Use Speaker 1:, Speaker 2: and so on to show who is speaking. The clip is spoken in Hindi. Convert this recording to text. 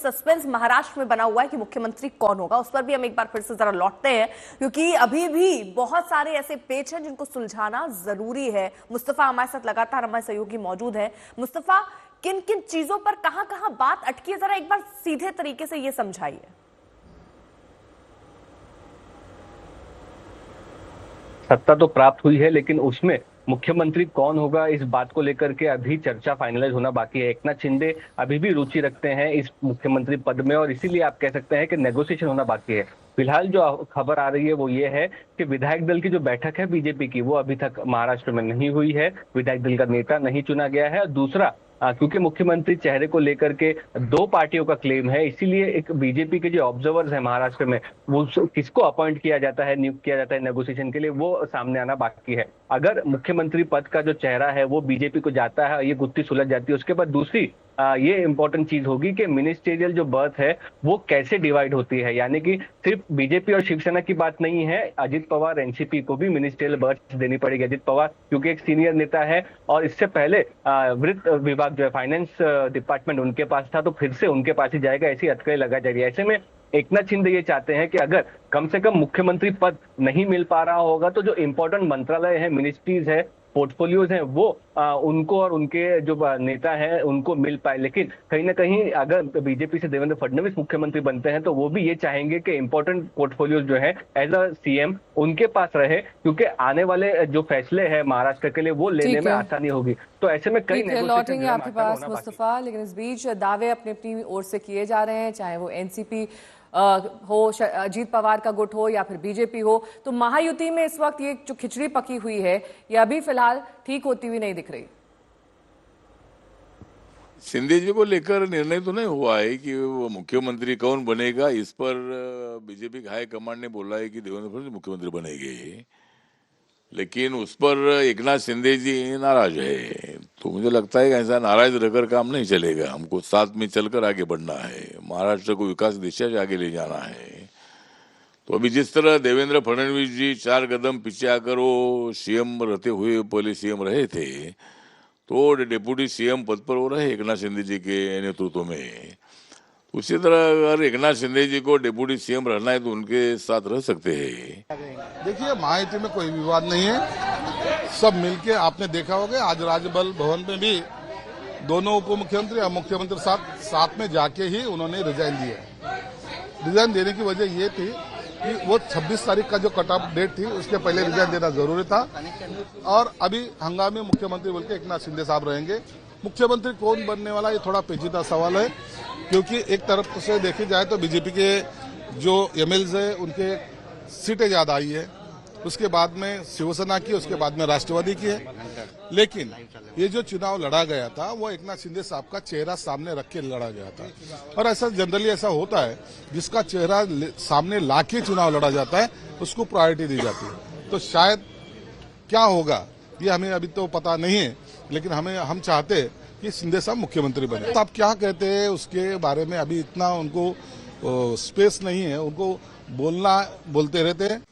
Speaker 1: सस्पेंस महाराष्ट्र में बना हुआ है कि मुख्यमंत्री कौन होगा, उस पर भी हम एक बार फिर से जरा लौटते हैं क्योंकि अभी भी बहुत सारे ऐसे पेच हैं जिनको सुलझाना जरूरी है। मुस्तफा हमारे साथ लगातार हमारे सहयोगी मौजूद है। मुस्तफा, किन किन चीजों पर कहां कहां बात अटकी है, जरा एक बार सीधे तरीके से ये समझाइए।
Speaker 2: सत्ता तो प्राप्त हुई है, लेकिन उसमें मुख्यमंत्री कौन होगा इस बात को लेकर के अभी चर्चा फाइनलाइज होना बाकी है। एकनाथ शिंदे अभी भी रुचि रखते हैं इस मुख्यमंत्री पद में और इसीलिए आप कह सकते हैं कि नेगोशिएशन होना बाकी है। फिलहाल जो खबर आ रही है वो ये है कि विधायक दल की जो बैठक है बीजेपी की, वो अभी तक महाराष्ट्र में नहीं हुई है। विधायक दल का नेता नहीं चुना गया है। और दूसरा, क्योंकि मुख्यमंत्री चेहरे को लेकर के दो पार्टियों का क्लेम है, इसीलिए एक बीजेपी के जो ऑब्जर्वर्स हैं महाराष्ट्र में, वो किसको अपॉइंट किया जाता है, नियुक्त किया जाता है नेगोशिएशन के लिए, वो सामने आना बाकी है। अगर मुख्यमंत्री पद का जो चेहरा है वो बीजेपी को जाता है, ये गुत्थी सुलझ जाती है। उसके बाद दूसरी ये इंपॉर्टेंट चीज होगी कि मिनिस्टेरियल जो बर्थ है वो कैसे डिवाइड होती है। यानी कि सिर्फ बीजेपी और शिवसेना की बात नहीं है, अजित पवार एनसीपी को भी मिनिस्टेरियल बर्थ देनी पड़ेगी। अजित पवार क्योंकि एक सीनियर नेता है और इससे पहले वित्त विभाग जो है, फाइनेंस डिपार्टमेंट उनके पास था, तो फिर से उनके पास ही जाएगा, ऐसी अटकलें लगा जाएगी। ऐसे में एकनाथ शिंदे ये चाहते हैं कि अगर कम से कम मुख्यमंत्री पद नहीं मिल पा रहा होगा तो जो इंपॉर्टेंट मंत्रालय है, मिनिस्ट्रीज है, पोर्टफोलियोज हैं, वो उनको और उनके जो नेता हैं उनको मिल पाए। लेकिन कहीं ना कहीं अगर बीजेपी से देवेंद्र फडणवीस मुख्यमंत्री बनते हैं तो वो भी ये चाहेंगे कि इंपॉर्टेंट पोर्टफोलियोज जो है एज अ सीएम उनके पास रहे, क्योंकि आने वाले जो फैसले हैं महाराष्ट्र के लिए वो लेने में आसानी होगी। तो ऐसे में कई
Speaker 3: लौटेंगे आपके पास मुस्तफा, लेकिन इस बीच दावे अपनी अपनी ओर से किए जा रहे हैं, चाहे वो एनसीपी हो, अजीत पवार का गुट हो या फिर बीजेपी हो। तो महायुति में इस वक्त ये जो खिचड़ी पकी हुई है ये अभी फिलहाल ठीक होती हुई नहीं दिख रही।
Speaker 4: शिंदे जी को लेकर निर्णय तो नहीं हुआ है कि वो मुख्यमंत्री कौन बनेगा। इस पर बीजेपी हाई कमांड ने बोला है कि देवेंद्र फडणवीस मुख्यमंत्री बनेंगे, लेकिन उस पर एकनाथ शिंदे जी नाराज है। तो मुझे लगता है कि ऐसा नाराज रहकर काम नहीं चलेगा। हमको साथ में चलकर आगे बढ़ना है, महाराष्ट्र को विकास दिशा से आगे ले जाना है। तो अभी जिस तरह देवेंद्र फडणवीस जी 4 कदम पीछे आकर वो सीएम रहते हुए पहले सीएम रहे थे, तो डिप्टी सीएम पद पर हो रहे एकनाथ शिंदे जी के नेतृत्व में। उसी तरह अगर एकनाथ शिंदे जी को डिप्टी सीएम रहना है तो उनके साथ रह सकते हैं।
Speaker 5: देखिए, महायुति में कोई विवाद नहीं है, सब मिलके आपने देखा होगा आज राज्यपाल भवन में भी दोनों उप मुख्यमंत्री और मुख्यमंत्री साथ में जाके ही उन्होंने रिजाइन दिया। रिजाइन देने की वजह ये थी कि वो 26 तारीख का जो कट ऑफ डेट थी उसके पहले रिजाइन देना जरूरी था। और अभी हंगामी मुख्यमंत्री बोल के एकनाथ शिंदे साहब रहेंगे। मुख्यमंत्री कौन बनने वाला ये थोड़ा पेचीदा सवाल है, क्योंकि एक तरफ से देखी जाए तो बीजेपी के जो एमएलए है उनके सीटें ज्यादा आई है, उसके बाद में शिवसेना की, उसके बाद में राष्ट्रवादी की है। लेकिन ये जो चुनाव लड़ा गया था वो एकनाथ शिंदे साहब का चेहरा सामने रख के लड़ा गया था। और ऐसा जनरली ऐसा होता है, जिसका चेहरा सामने लाके चुनाव लड़ा जाता है उसको प्रायोरिटी दी जाती है। तो शायद क्या होगा ये हमें अभी तो पता नहीं है, लेकिन हम चाहते हैं कि शिंदे साहब मुख्यमंत्री बने। तो आप क्या कहते हैं उसके बारे में अभी इतना उनको स्पेस नहीं है, उनको बोलते रहते हैं।